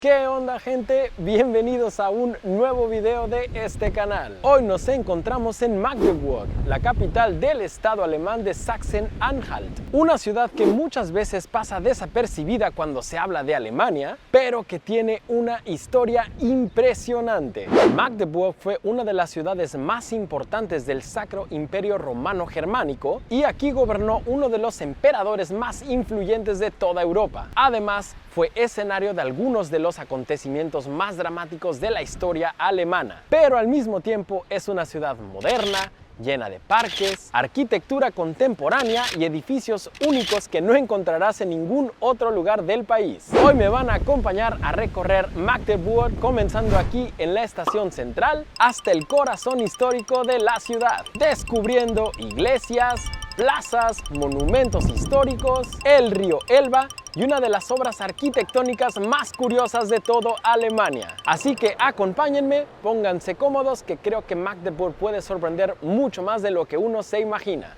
¿Qué onda, gente? Bienvenidos a un nuevo video de este canal. Hoy nos encontramos en Magdeburg, la capital del estado alemán de Sachsen-Anhalt, una ciudad que muchas veces pasa desapercibida cuando se habla de Alemania, pero que tiene una historia impresionante. Magdeburg fue una de las ciudades más importantes del Sacro Imperio Romano Germánico y aquí gobernó uno de los emperadores más influyentes de toda Europa. Además, fue escenario de algunos de los acontecimientos más dramáticos de la historia alemana, pero al mismo tiempo es una ciudad moderna, llena de parques, arquitectura contemporánea y edificios únicos que no encontrarás en ningún otro lugar del país. Hoy me van a acompañar a recorrer Magdeburg, comenzando aquí en la estación central hasta el corazón histórico de la ciudad, descubriendo iglesias, plazas, monumentos históricos, el río Elba y una de las obras arquitectónicas más curiosas de toda Alemania. Así que acompáñenme, pónganse cómodos, que creo que Magdeburg puede sorprender mucho más de lo que uno se imagina.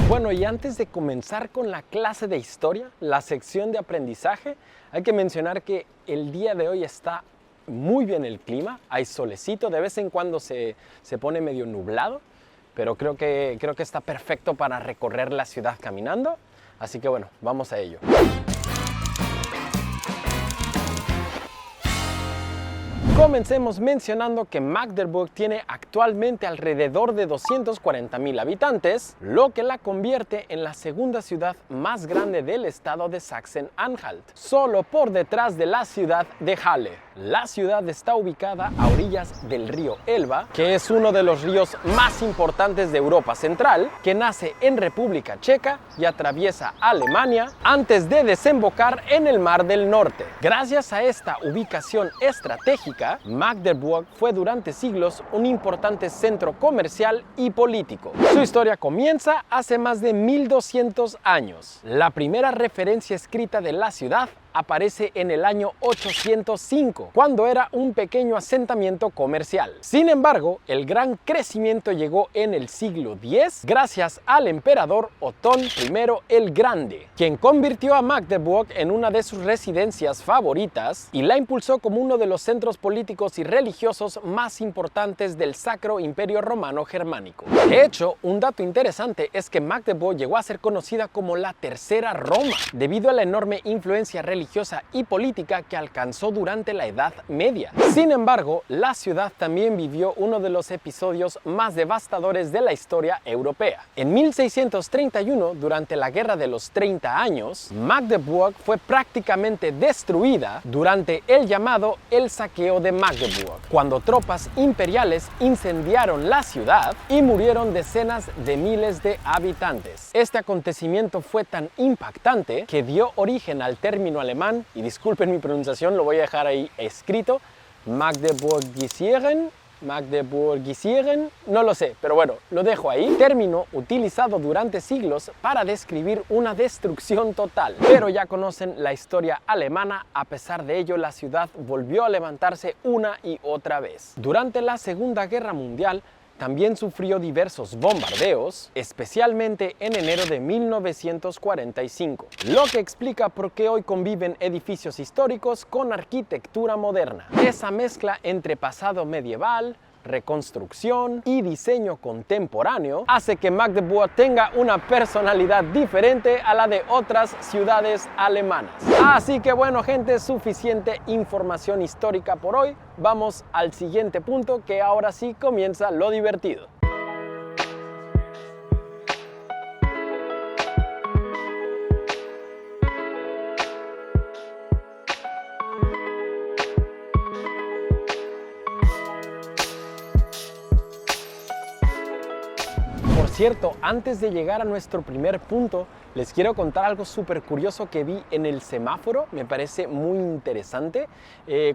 Bueno, y antes de comenzar con la clase de historia, la sección de aprendizaje, hay que mencionar que el día de hoy está muy bien el clima, hay solecito, de vez en cuando se pone medio nublado, pero creo que está perfecto para recorrer la ciudad caminando, así que bueno, vamos a ello. Comencemos mencionando que Magdeburg tiene actualmente alrededor de 240,000 habitantes, lo que la convierte en la segunda ciudad más grande del estado de Sachsen-Anhalt, solo por detrás de la ciudad de Halle. La ciudad está ubicada a orillas del río Elba, que es uno de los ríos más importantes de Europa Central, que nace en República Checa y atraviesa Alemania antes de desembocar en el Mar del Norte. Gracias a esta ubicación estratégica, Magdeburg fue durante siglos un importante centro comercial y político. Su historia comienza hace más de 1200 años. La primera referencia escrita de la ciudad aparece en el año 805, cuando era un pequeño asentamiento comercial. Sin embargo, el gran crecimiento llegó en el siglo X gracias al emperador Otón I el Grande, quien convirtió a Magdeburg en una de sus residencias favoritas y la impulsó como uno de los centros políticos y religiosos más importantes del Sacro Imperio Romano Germánico. De hecho, un dato interesante es que Magdeburg llegó a ser conocida como la Tercera Roma, debido a la enorme influencia religiosa y política que alcanzó durante la Edad Media. Sin embargo, la ciudad también vivió uno de los episodios más devastadores de la historia europea. En 1631, durante la Guerra de los 30 años, Magdeburg fue prácticamente destruida durante el llamado el Saqueo de Magdeburg, cuando tropas imperiales incendiaron la ciudad y murieron decenas de miles de habitantes. Este acontecimiento fue tan impactante que dio origen al término alemán, y disculpen mi pronunciación, lo voy a dejar ahí escrito, Magdeburgisieren, no lo sé, pero bueno, lo dejo ahí. Término utilizado durante siglos para describir una destrucción total. Pero ya conocen la historia alemana, a pesar de ello la ciudad volvió a levantarse una y otra vez. Durante la Segunda Guerra Mundial, también sufrió diversos bombardeos, especialmente en enero de 1945, lo que explica por qué hoy conviven edificios históricos con arquitectura moderna. Esa mezcla entre pasado medieval, reconstrucción y diseño contemporáneo hace que Magdeburg tenga una personalidad diferente a la de otras ciudades alemanas. Así que bueno, gente, suficiente información histórica por hoy. Vamos al siguiente punto, que ahora sí comienza lo divertido. Por cierto, antes de llegar a nuestro primer punto, Les quiero contar algo súper curioso que vi en el semáforo, me parece muy interesante.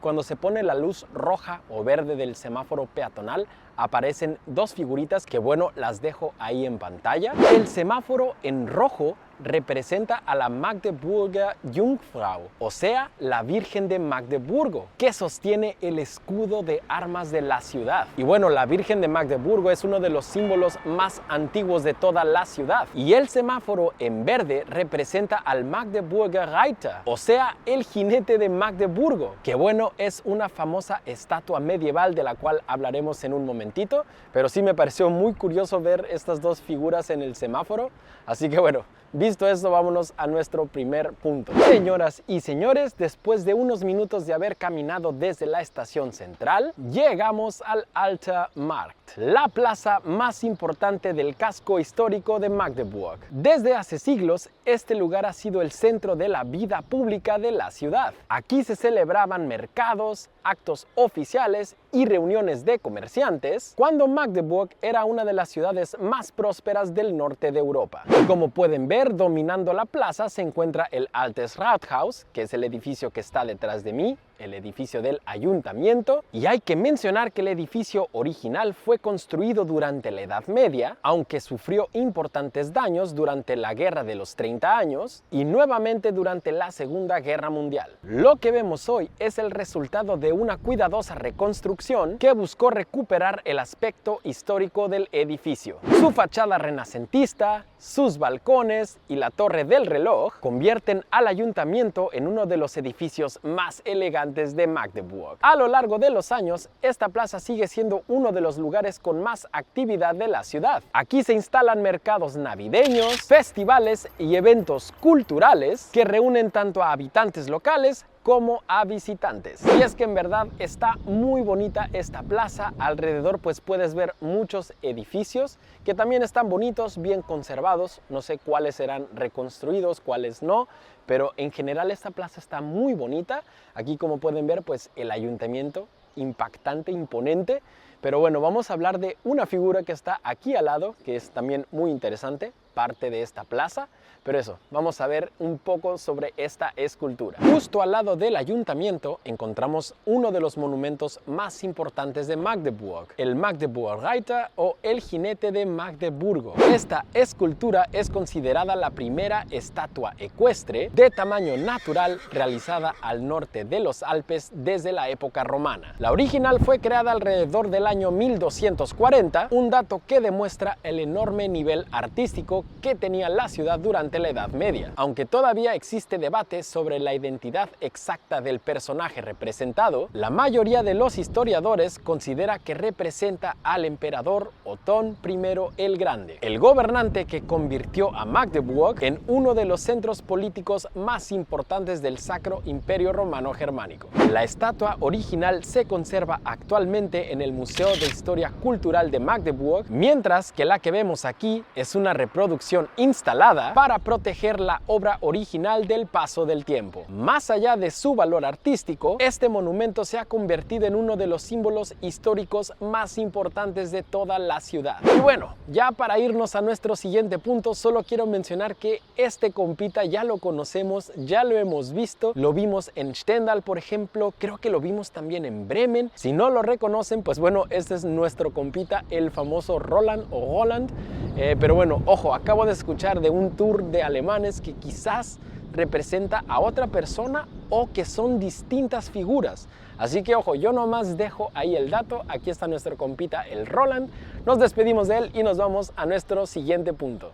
Cuando se pone la luz roja o verde del semáforo peatonal, aparecen dos figuritas que, bueno, las dejo ahí en pantalla. El semáforo en rojo representa a la Magdeburger Jungfrau, o sea, la Virgen de Magdeburgo, que sostiene el escudo de armas de la ciudad. Y bueno, la Virgen de Magdeburgo es uno de los símbolos más antiguos de toda la ciudad. Y el semáforo en verde representa al Magdeburger Reiter, o sea, el jinete de Magdeburgo, que bueno, es una famosa estatua medieval de la cual hablaremos en un momentito, pero sí me pareció muy curioso ver estas dos figuras en el semáforo, así que bueno, visto esto, vámonos a nuestro primer punto. Señoras y señores, después de unos minutos de haber caminado desde la estación central, llegamos al Alter Markt, la plaza más importante del casco histórico de Magdeburg. Desde hace siglos, este lugar ha sido el centro de la vida pública de la ciudad. Aquí se celebraban mercados, actos oficiales y reuniones de comerciantes, cuando Magdeburg era una de las ciudades más prósperas del norte de Europa. Y como pueden ver, dominando la plaza se encuentra el Altes Rathaus, que es el edificio que está detrás de mí, el edificio del ayuntamiento, y hay que mencionar que el edificio original fue construido durante la Edad Media, aunque sufrió importantes daños durante la Guerra de los 30 años y nuevamente durante la Segunda Guerra Mundial. Lo que vemos hoy es el resultado de una cuidadosa reconstrucción que buscó recuperar el aspecto histórico del edificio. Su fachada renacentista, sus balcones y la torre del reloj convierten al ayuntamiento en uno de los edificios más elegantes de Magdeburg. A lo largo de los años, esta plaza sigue siendo uno de los lugares con más actividad de la ciudad. Aquí se instalan mercados navideños, festivales y eventos culturales que reúnen tanto a habitantes locales como a visitantes. Y es que en verdad está muy bonita esta plaza. Alrededor pues puedes ver muchos edificios que también están bonitos, bien conservados. No sé cuáles serán reconstruidos, cuáles no, pero en general esta plaza está muy bonita. Aquí, como pueden ver, pues el ayuntamiento, impactante, imponente. Pero bueno, vamos a hablar de una figura que está aquí al lado, que es también muy interesante, parte de esta plaza. Pero eso, vamos a ver un poco sobre esta escultura. Justo al lado del ayuntamiento encontramos uno de los monumentos más importantes de Magdeburg, el Magdeburger Reiter o el jinete de Magdeburgo. Esta escultura es considerada la primera estatua ecuestre de tamaño natural realizada al norte de los Alpes desde la época romana. La original fue creada alrededor del año 1240, un dato que demuestra el enorme nivel artístico que tenía la ciudad durante la Edad Media, aunque todavía existe debate sobre la identidad exacta del personaje representado. La mayoría de los historiadores considera que representa al emperador Otón I el Grande, el gobernante que convirtió a Magdeburg en uno de los centros políticos más importantes del Sacro Imperio Romano Germánico. La estatua original se conserva actualmente en el Museo de Historia Cultural de Magdeburg, mientras que la que vemos aquí es una reproducción instalada para proteger la obra original del paso del tiempo. Más allá de su valor artístico, este monumento se ha convertido en uno de los símbolos históricos más importantes de toda la ciudad. Y bueno, ya para irnos a nuestro siguiente punto, solo quiero mencionar que este compita ya lo conocemos, ya lo hemos visto, lo vimos en Stendal, por ejemplo, creo que lo vimos también en Bremen. Si no lo reconocen, pues bueno, este es nuestro compita, el famoso Roland o Roland. Pero bueno, ojo, acabo de escuchar de un tour de alemanes que quizás representa a otra persona o que son distintas figuras. Así que ojo, yo nomás dejo ahí el dato. Aquí está nuestro compita, el Roland. Nos despedimos de él y nos vamos a nuestro siguiente punto.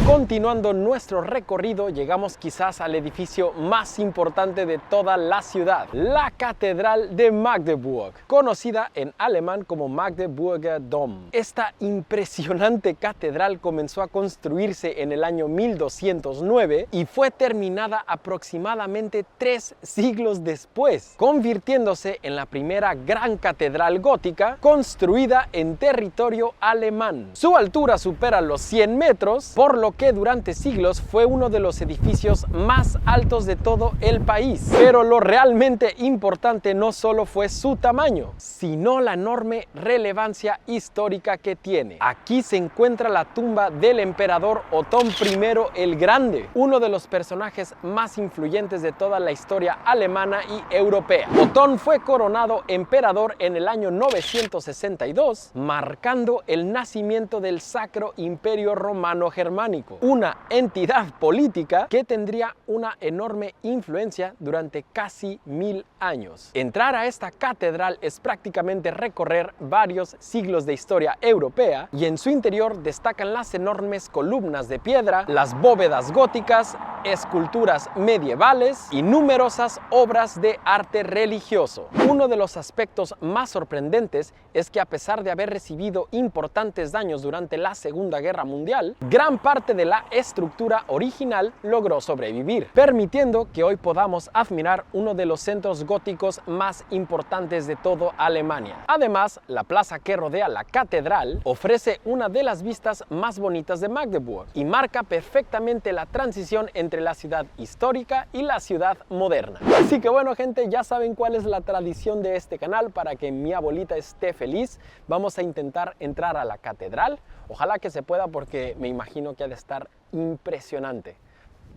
Continuando nuestro recorrido, llegamos quizás al edificio más importante de toda la ciudad, la Catedral de Magdeburg, conocida en alemán como Magdeburger Dom. Esta impresionante catedral comenzó a construirse en el año 1209 y fue terminada aproximadamente 3 siglos después, convirtiéndose en la primera gran catedral gótica construida en territorio alemán. Su altura supera los 100 metros, por lo que que durante siglos fue uno de los edificios más altos de todo el país. Pero lo realmente importante no solo fue su tamaño, sino la enorme relevancia histórica que tiene. Aquí se encuentra la tumba del emperador Otón I el Grande, uno de los personajes más influyentes de toda la historia alemana y europea. Otón fue coronado emperador en el año 962, marcando el nacimiento del Sacro Imperio Romano Germánico, una entidad política que tendría una enorme influencia durante casi 1000 años. Entrar a esta catedral es prácticamente recorrer varios siglos de historia europea, y en su interior destacan las enormes columnas de piedra, las bóvedas góticas, esculturas medievales y numerosas obras de arte religioso. Uno de los aspectos más sorprendentes es que, a pesar de haber recibido importantes daños durante la Segunda Guerra Mundial, gran parte de la estructura original logró sobrevivir, permitiendo que hoy podamos admirar uno de los centros góticos más importantes de toda Alemania. Además, la plaza que rodea la catedral ofrece una de las vistas más bonitas de Magdeburg y marca perfectamente la transición entre la ciudad histórica y la ciudad moderna. Así que bueno, gente, ya saben cuál es la tradición de este canal. Para que mi abuelita esté feliz, vamos a intentar entrar a la catedral. Ojalá que se pueda, porque me imagino que ha de estar impresionante.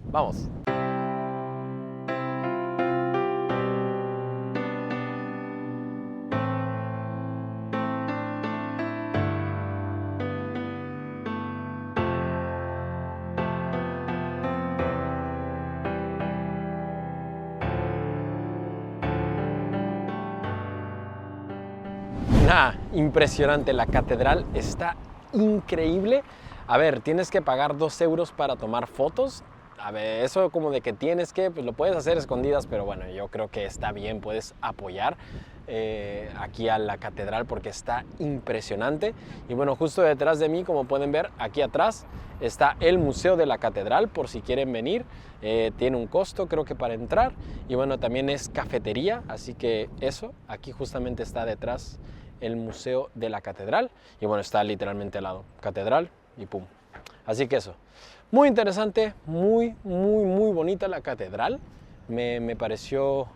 Vamos. Impresionante, la catedral está increíble. A ver, tienes que pagar 2 euros para tomar fotos. A ver, eso como de que tienes que, pues lo puedes hacer escondidas, pero bueno, yo creo que está bien, puedes apoyar aquí a la catedral porque está impresionante. Y bueno, justo detrás de mí, como pueden ver, aquí atrás está el Museo de la Catedral, por si quieren venir. Tiene un costo, creo que, para entrar. Y bueno, también es cafetería, así que eso, aquí justamente está detrás el Museo de la Catedral. Y bueno, está literalmente al lado, catedral y pum. Así que eso, muy interesante, muy bonita la catedral. Me pareció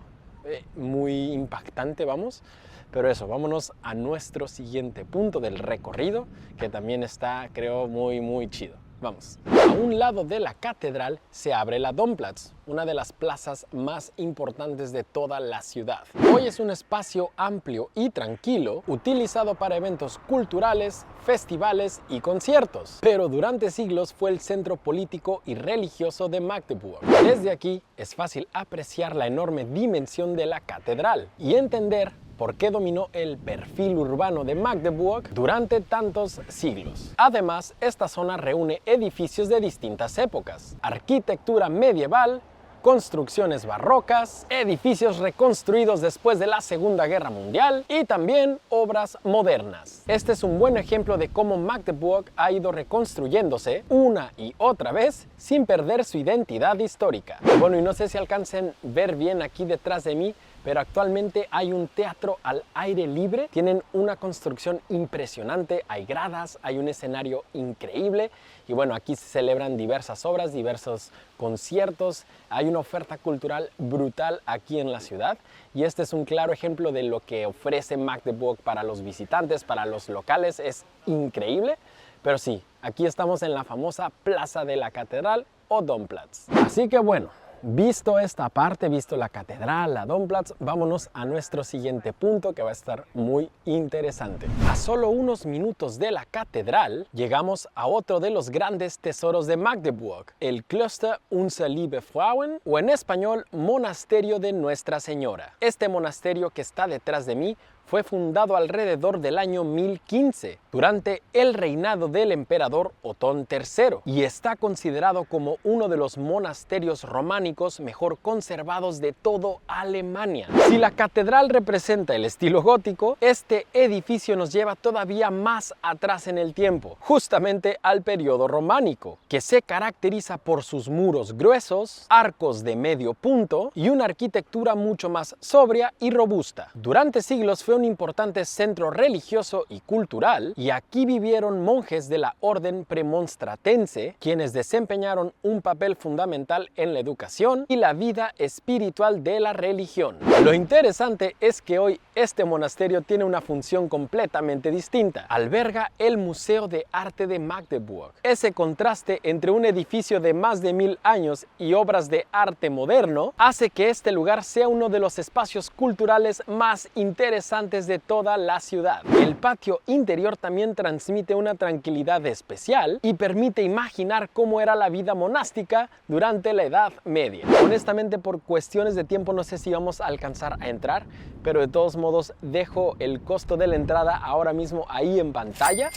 muy impactante, vamos. Pero eso, vámonos a nuestro siguiente punto del recorrido, que también está, creo, muy chido. Vamos. A un lado de la catedral se abre la Domplatz, una de las plazas más importantes de toda la ciudad. Hoy es un espacio amplio y tranquilo, utilizado para eventos culturales, festivales y conciertos. Pero durante siglos fue el centro político y religioso de Magdeburg. Desde aquí es fácil apreciar la enorme dimensión de la catedral y entender por qué dominó el perfil urbano de Magdeburg durante tantos siglos. Además, esta zona reúne edificios de distintas épocas, arquitectura medieval, construcciones barrocas, edificios reconstruidos después de la Segunda Guerra Mundial y también obras modernas. Este es un buen ejemplo de cómo Magdeburg ha ido reconstruyéndose una y otra vez sin perder su identidad histórica. Bueno, y no sé si alcancen a ver bien aquí detrás de mí, pero actualmente hay un teatro al aire libre. Tienen una construcción impresionante, hay gradas, hay un escenario increíble y bueno, aquí se celebran diversas obras, diversos conciertos, hay una oferta cultural brutal aquí en la ciudad y este es un claro ejemplo de lo que ofrece Magdeburg para los visitantes, para los locales. Es increíble, pero sí, aquí estamos en la famosa Plaza de la Catedral o Domplatz. Así que bueno, visto esta parte, visto la catedral, la Domplatz, vámonos a nuestro siguiente punto, que va a estar muy interesante. A solo unos minutos de la catedral llegamos a otro de los grandes tesoros de Magdeburg, el Kloster Unser Liebe Frauen, o en español, Monasterio de Nuestra Señora. Este monasterio que está detrás de mí fue fundado alrededor del año 1015, durante el reinado del emperador Otón III, y está considerado como uno de los monasterios románicos románicos mejor conservados de todo Alemania. Si la catedral representa el estilo gótico, este edificio nos lleva todavía más atrás en el tiempo, justamente al periodo románico, que se caracteriza por sus muros gruesos, arcos de medio punto y una arquitectura mucho más sobria y robusta. Durante siglos fue un importante centro religioso y cultural, y aquí vivieron monjes de la orden premonstratense, quienes desempeñaron un papel fundamental en la educación y la vida espiritual de la religión. Lo interesante es que hoy este monasterio tiene una función completamente distinta. Alberga el Museo de Arte de Magdeburg. Ese contraste entre un edificio de más de 1000 años y obras de arte moderno hace que este lugar sea uno de los espacios culturales más interesantes de toda la ciudad. El patio interior también transmite una tranquilidad especial y permite imaginar cómo era la vida monástica durante la Edad Media. Honestamente, por cuestiones de tiempo no sé si vamos a alcanzar a entrar, pero de todos modos dejo el costo de la entrada ahora mismo ahí en pantalla.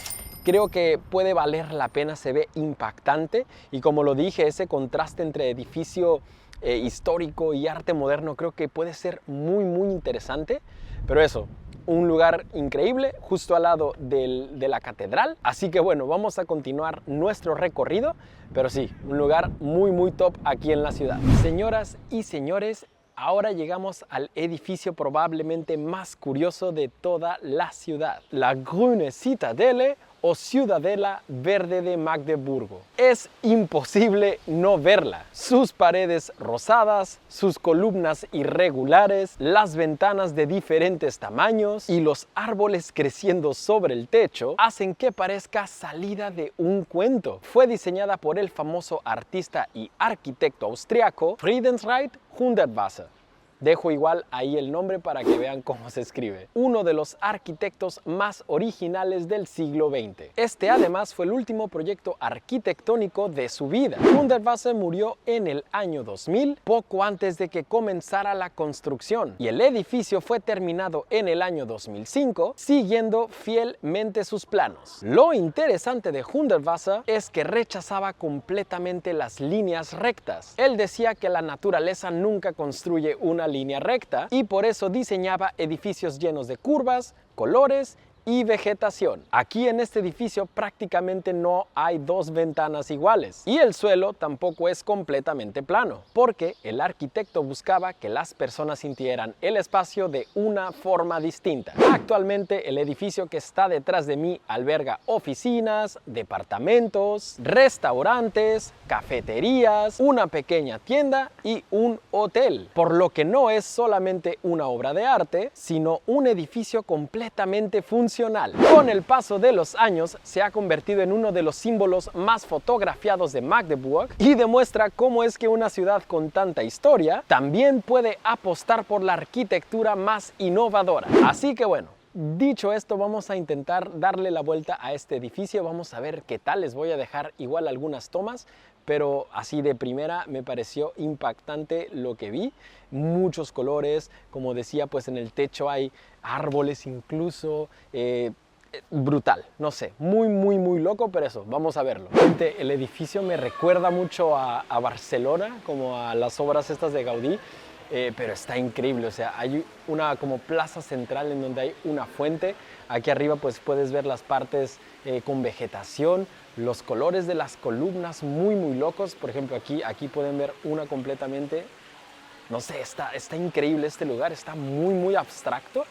Creo que puede valer la pena, se ve impactante, y como lo dije, ese contraste entre edificio histórico y arte moderno creo que puede ser muy interesante. Pero eso, un lugar increíble justo al lado de la catedral. Así que bueno, vamos a continuar nuestro recorrido, pero sí, un lugar muy top aquí en la ciudad. Señoras y señores, ahora llegamos al edificio probablemente más curioso de toda la ciudad, la Grüne Citadelle, o Ciudadela Verde de Magdeburgo. Es imposible no verla. Sus paredes rosadas, sus columnas irregulares, las ventanas de diferentes tamaños y los árboles creciendo sobre el techo hacen que parezca salida de un cuento. Fue diseñada por el famoso artista y arquitecto austriaco Friedensreich Hundertwasser. Dejo igual ahí el nombre para que vean cómo se escribe. Uno de los arquitectos más originales del siglo XX. Este además fue el último proyecto arquitectónico de su vida. Hundertwasser murió en el año 2000, poco antes de que comenzara la construcción, y el edificio fue terminado en el año 2005, siguiendo fielmente sus planos. Lo interesante de Hundertwasser es que rechazaba completamente las líneas rectas. Él decía que la naturaleza nunca construye una línea recta y por eso diseñaba edificios llenos de curvas, colores y vegetación. Aquí en este edificio prácticamente no hay dos ventanas iguales y el suelo tampoco es completamente plano, porque el arquitecto buscaba que las personas sintieran el espacio de una forma distinta. Actualmente el edificio que está detrás de mí alberga oficinas, departamentos, restaurantes, cafeterías, una pequeña tienda y un hotel, por lo que no es solamente una obra de arte, sino un edificio completamente funcional. Con el paso de los años se ha convertido en uno de los símbolos más fotografiados de Magdeburg y demuestra cómo es que una ciudad con tanta historia también puede apostar por la arquitectura más innovadora. Así que bueno, dicho esto, vamos a intentar darle la vuelta a este edificio. Vamos a ver qué tal. Les voy a dejar igual algunas tomas, pero así de primera me pareció impactante lo que vi. Muchos colores, como decía, pues en el techo hay árboles incluso. Brutal, no sé, muy loco, pero eso, vamos a verlo. Gente, el edificio me recuerda mucho a Barcelona, como a las obras estas de Gaudí. Pero está increíble, o sea, hay una como plaza central en donde hay una fuente. Aquí arriba pues puedes ver las partes con vegetación, los colores de las columnas muy locos. Por ejemplo, aquí pueden ver una completamente, no sé, está increíble este lugar, está muy abstracto.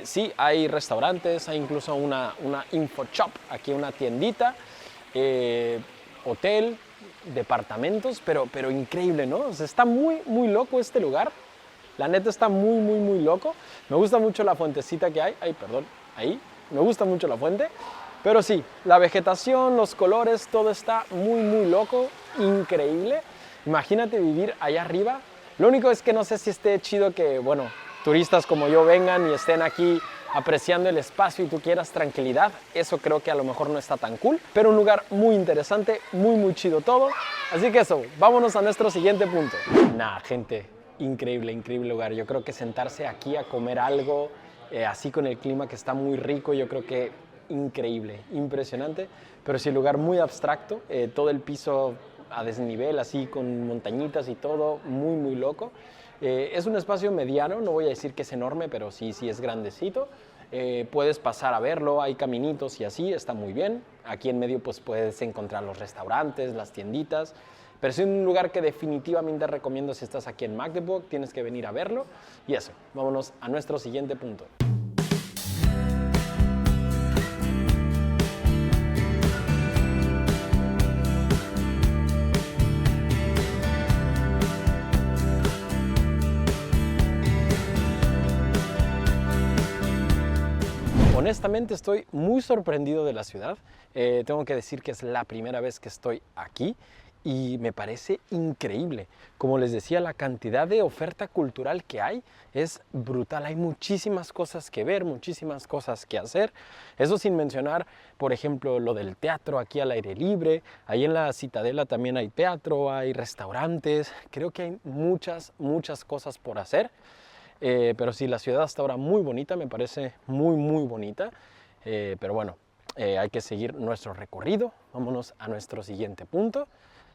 Sí, hay restaurantes, hay incluso una info shop, aquí una tiendita, hotel, departamentos, pero increíble, ¿no? O sea, está muy loco este lugar. La neta está muy loco. Me gusta mucho la fuentecita que hay. Ay, perdón, ahí. Me gusta mucho la fuente. Pero sí, la vegetación, los colores, todo está muy loco, increíble. Imagínate vivir allá arriba. Lo único es que no sé si esté chido que, bueno, turistas como yo vengan y estén aquí apreciando el espacio y tú quieras tranquilidad. Eso creo que a lo mejor no está tan cool, pero un lugar muy interesante, muy chido todo. Así que eso, vámonos a nuestro siguiente punto. Nah, gente, increíble lugar. Yo creo que sentarse aquí a comer algo, así con el clima que está muy rico, yo creo que increíble, impresionante. Pero sí, lugar muy abstracto, todo el piso a desnivel, así con montañitas y todo, muy muy loco. Es un espacio mediano, no voy a decir que es enorme, pero sí es grandecito. Puedes pasar a verlo, hay caminitos y así, está muy bien. Aquí en medio pues puedes encontrar los restaurantes, las tienditas, pero es un lugar que definitivamente recomiendo si estás aquí en Magdeburg, tienes que venir a verlo. Y eso, vámonos a nuestro siguiente punto. Honestamente estoy muy sorprendido de la ciudad. Tengo que decir que es la primera vez que estoy aquí y me parece increíble. Como les decía, la cantidad de oferta cultural que hay es brutal. Hay muchísimas cosas que ver, muchísimas cosas que hacer. Eso sin mencionar, por ejemplo, lo del teatro aquí al aire libre. Ahí en la Citadela también hay teatro, hay restaurantes. Creo que hay muchas cosas por hacer. Pero sí, la ciudad hasta ahora muy bonita, me parece muy bonita. Pero bueno, hay que seguir nuestro recorrido. Vámonos a nuestro siguiente punto.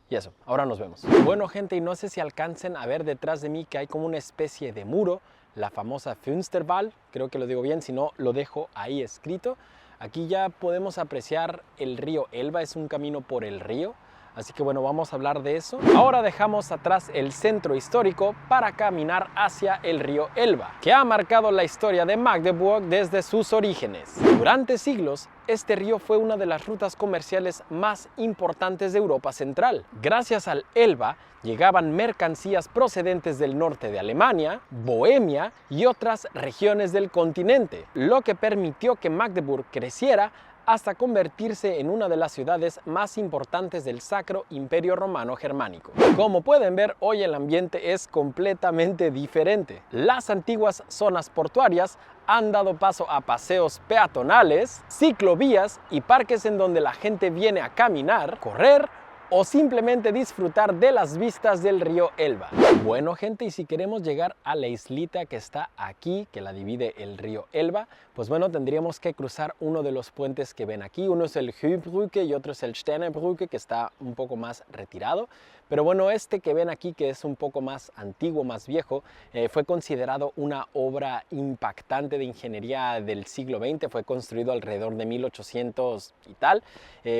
Y eso, ahora nos vemos. Bueno, gente, y no sé si alcancen a ver detrás de mí que hay como una especie de muro, la famosa Fünsterwall, creo que lo digo bien, si no lo dejo ahí escrito. Aquí ya podemos apreciar el río Elba, es un camino por el río. Así que bueno, vamos a hablar de eso. Ahora dejamos atrás el centro histórico para caminar hacia el río Elba, que ha marcado la historia de Magdeburg desde sus orígenes. Durante siglos, este río fue una de las rutas comerciales más importantes de Europa Central. Gracias al Elba, llegaban mercancías procedentes del norte de Alemania, Bohemia y otras regiones del continente, lo que permitió que Magdeburg creciera hasta convertirse en una de las ciudades más importantes del Sacro Imperio Romano Germánico. Como pueden ver, hoy el ambiente es completamente diferente. Las antiguas zonas portuarias han dado paso a paseos peatonales, ciclovías y parques en donde la gente viene a caminar, correr o simplemente disfrutar de las vistas del río Elba. Bueno, gente, y si queremos llegar a la islita que está aquí, que la divide el río Elba, pues bueno, tendríamos que cruzar uno de los puentes que ven aquí. Uno es el Hübrücke y otro es el Sternenbrücke, que está un poco más retirado. Pero bueno, este que ven aquí, que es un poco más antiguo, más viejo, fue considerado una obra impactante de ingeniería del siglo XX. Fue construido alrededor de 1800 y tal.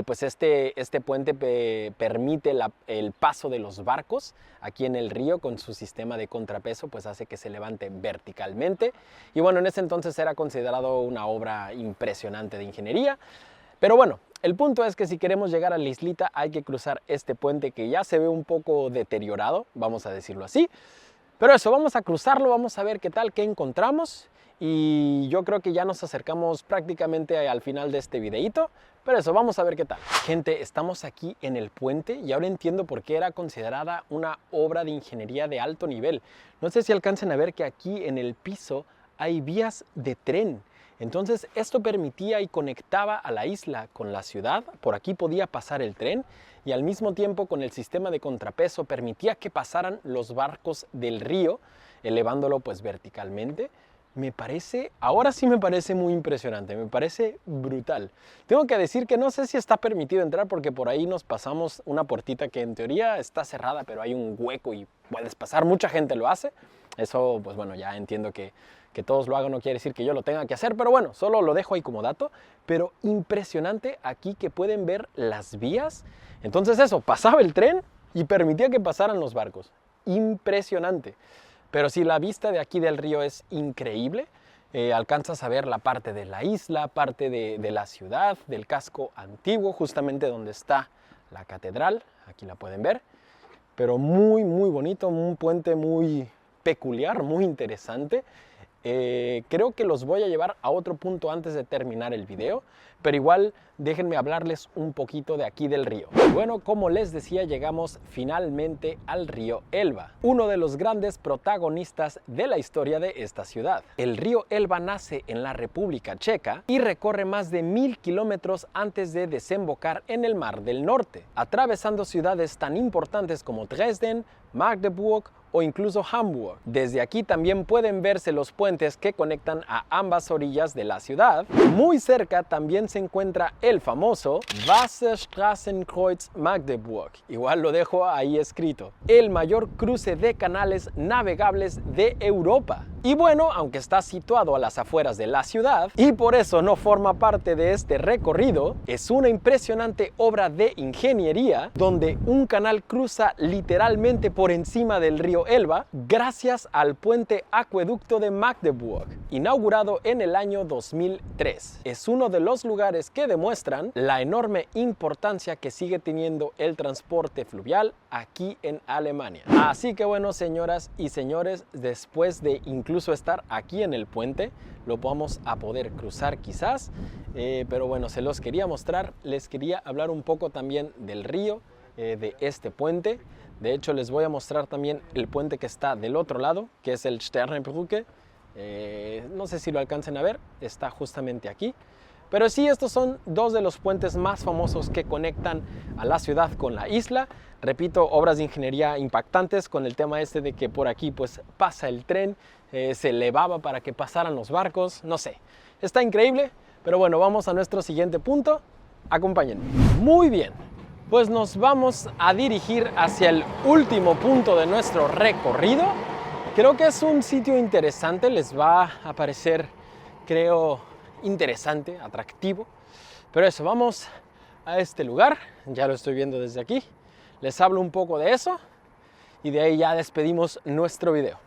Pues este puente permite el paso de los barcos aquí en el río con su sistema de contrapeso, pues hace que se levante verticalmente. Y bueno, en ese entonces era considerado una obra impresionante de ingeniería. Pero bueno, el punto es que si queremos llegar a la islita hay que cruzar este puente que ya se ve un poco deteriorado, vamos a decirlo así. Pero eso, vamos a cruzarlo, vamos a ver qué tal, qué encontramos. Y yo creo que ya nos acercamos prácticamente al final de este videito. Pero eso, vamos a ver qué tal. Gente, estamos aquí en el puente y ahora entiendo por qué era considerada una obra de ingeniería de alto nivel. No sé si alcancen a ver que aquí en el piso hay vías de tren. Entonces esto permitía y conectaba a la isla con la ciudad. Por aquí podía pasar el tren y al mismo tiempo con el sistema de contrapeso permitía que pasaran los barcos del río, elevándolo pues verticalmente. Ahora sí me parece muy impresionante, me parece brutal. Tengo que decir que no sé si está permitido entrar porque por ahí nos pasamos una puertita que en teoría está cerrada, pero hay un hueco y puedes pasar, mucha gente lo hace. Eso, pues bueno, ya entiendo que todos lo hagan no quiere decir que yo lo tenga que hacer, pero bueno, solo lo dejo ahí como dato. Pero impresionante aquí que pueden ver las vías. Entonces eso, pasaba el tren y permitía que pasaran los barcos. Impresionante. Pero sí, la vista de aquí del río es increíble. Alcanzas a ver la parte de la isla, parte de la ciudad, del casco antiguo, justamente donde está la catedral. Aquí la pueden ver. Pero muy bonito, un puente muy peculiar, muy interesante. Creo que los voy a llevar a otro punto antes de terminar el video, pero igual déjenme hablarles un poquito de aquí del río. Bueno, como les decía, llegamos finalmente al río Elba, uno de los grandes protagonistas de la historia de esta ciudad. El río Elba nace en la República Checa y recorre más de 1000 kilómetros antes de desembocar en el Mar del Norte, atravesando ciudades tan importantes como Dresden, Magdeburg o incluso Hamburg. Desde aquí también pueden verse los puentes que conectan a ambas orillas de la ciudad. Muy cerca también se encuentra el famoso Wasserstraßenkreuz Magdeburg, igual lo dejo ahí escrito, el mayor cruce de canales navegables de Europa. Y bueno, aunque está situado a las afueras de la ciudad y por eso no forma parte de este recorrido, es una impresionante obra de ingeniería donde un canal cruza literalmente por encima del río Elba gracias al puente acueducto de Magdeburg, inaugurado en el año 2003. Es uno de los lugares que demuestran la enorme importancia que sigue teniendo el transporte fluvial aquí en Alemania. Así que bueno, señoras y señores, después de incluso estar aquí en el puente, lo vamos a poder cruzar quizás, pero bueno, se los quería mostrar. Les quería hablar un poco también del río, de este puente. De hecho, les voy a mostrar también el puente que está del otro lado, que es el Sternenbrücke. No sé si lo alcancen a ver, está justamente aquí. Pero sí, estos son dos de los puentes más famosos que conectan a la ciudad con la isla. Repito, obras de ingeniería impactantes con el tema este de que por aquí pues pasa el tren, se elevaba para que pasaran los barcos, no sé. Está increíble, pero bueno, vamos a nuestro siguiente punto. Acompáñenme. Muy bien, pues nos vamos a dirigir hacia el último punto de nuestro recorrido. Creo que es un sitio interesante, les va a parecer, creo, interesante, atractivo. Pero eso, vamos a este lugar, ya lo estoy viendo desde aquí. Les hablo un poco de eso y de ahí ya despedimos nuestro video.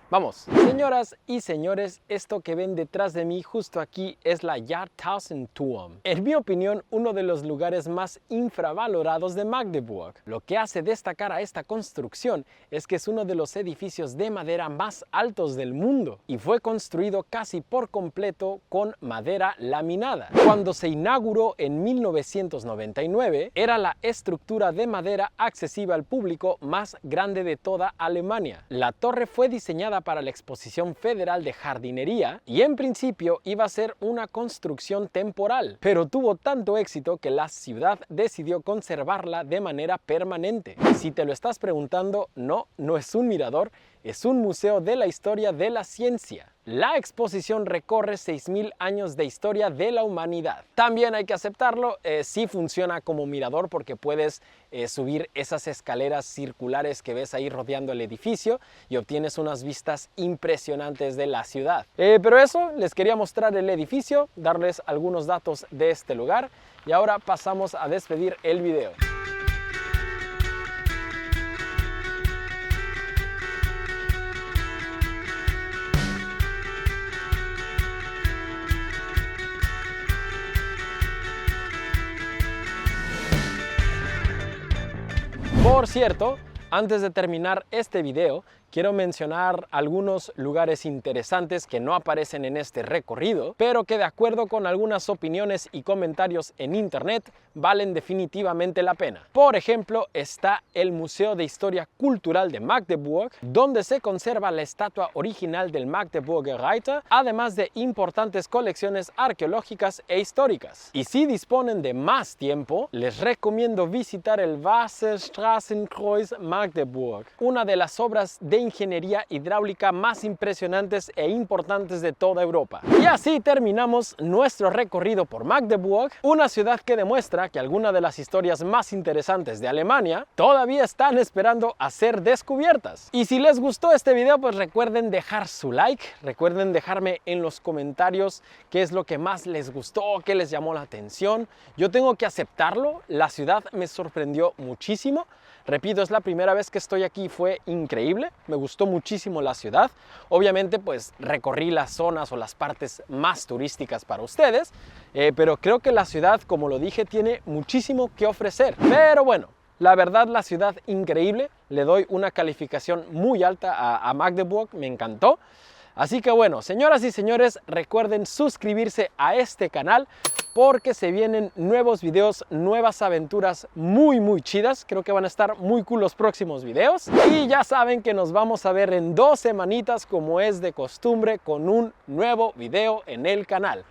Vamos. Señoras y señores, esto que ven detrás de mí justo aquí es la Jahrtausendturm. En mi opinión, uno de los lugares más infravalorados de Magdeburg. Lo que hace destacar a esta construcción es que es uno de los edificios de madera más altos del mundo y fue construido casi por completo con madera laminada. Cuando se inauguró en 1999, era la estructura de madera accesible al público más grande de toda Alemania. La torre fue diseñada para la Exposición Federal de Jardinería y en principio iba a ser una construcción temporal, pero tuvo tanto éxito que la ciudad decidió conservarla de manera permanente. Y si te lo estás preguntando, no es un mirador, es un museo de la historia de la ciencia. La exposición recorre 6.000 años de historia de la humanidad. También hay que aceptarlo, sí funciona como mirador porque puedes subir esas escaleras circulares que ves ahí rodeando el edificio y obtienes unas vistas impresionantes de la ciudad. Pero eso, les quería mostrar el edificio, darles algunos datos de este lugar y ahora pasamos a despedir el video. Por cierto, antes de terminar este video, quiero mencionar algunos lugares interesantes que no aparecen en este recorrido, pero que de acuerdo con algunas opiniones y comentarios en internet, valen definitivamente la pena. Por ejemplo, está el Museo de Historia Cultural de Magdeburg, donde se conserva la estatua original del Magdeburger Reiter, además de importantes colecciones arqueológicas e históricas. Y si disponen de más tiempo, les recomiendo visitar el Wasserstraßenkreuz Magdeburg, una de las obras de ingeniería hidráulica más impresionantes e importantes de toda Europa. Y así terminamos nuestro recorrido por Magdeburg, una ciudad que demuestra que algunas de las historias más interesantes de Alemania todavía están esperando a ser descubiertas. Y si les gustó este video, pues recuerden dejar su like, recuerden dejarme en los comentarios qué es lo que más les gustó, qué les llamó la atención. Yo tengo que aceptarlo, la ciudad me sorprendió muchísimo. Repito, es la primera vez que estoy aquí, fue increíble, me gustó muchísimo la ciudad. Obviamente pues recorrí las zonas o las partes más turísticas para ustedes, pero creo que la ciudad, como lo dije, tiene muchísimo que ofrecer. Pero bueno, la verdad, la ciudad increíble, le doy una calificación muy alta a Magdeburg, me encantó. Así que bueno, señoras y señores, recuerden suscribirse a este canal porque se vienen nuevos videos, nuevas aventuras muy chidas. Creo que van a estar muy cool los próximos videos. Y ya saben que nos vamos a ver en 2 semanitas, como es de costumbre, con un nuevo video en el canal.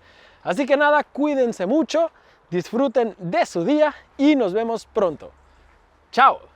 Así que nada, cuídense mucho, disfruten de su día y nos vemos pronto. ¡Chao!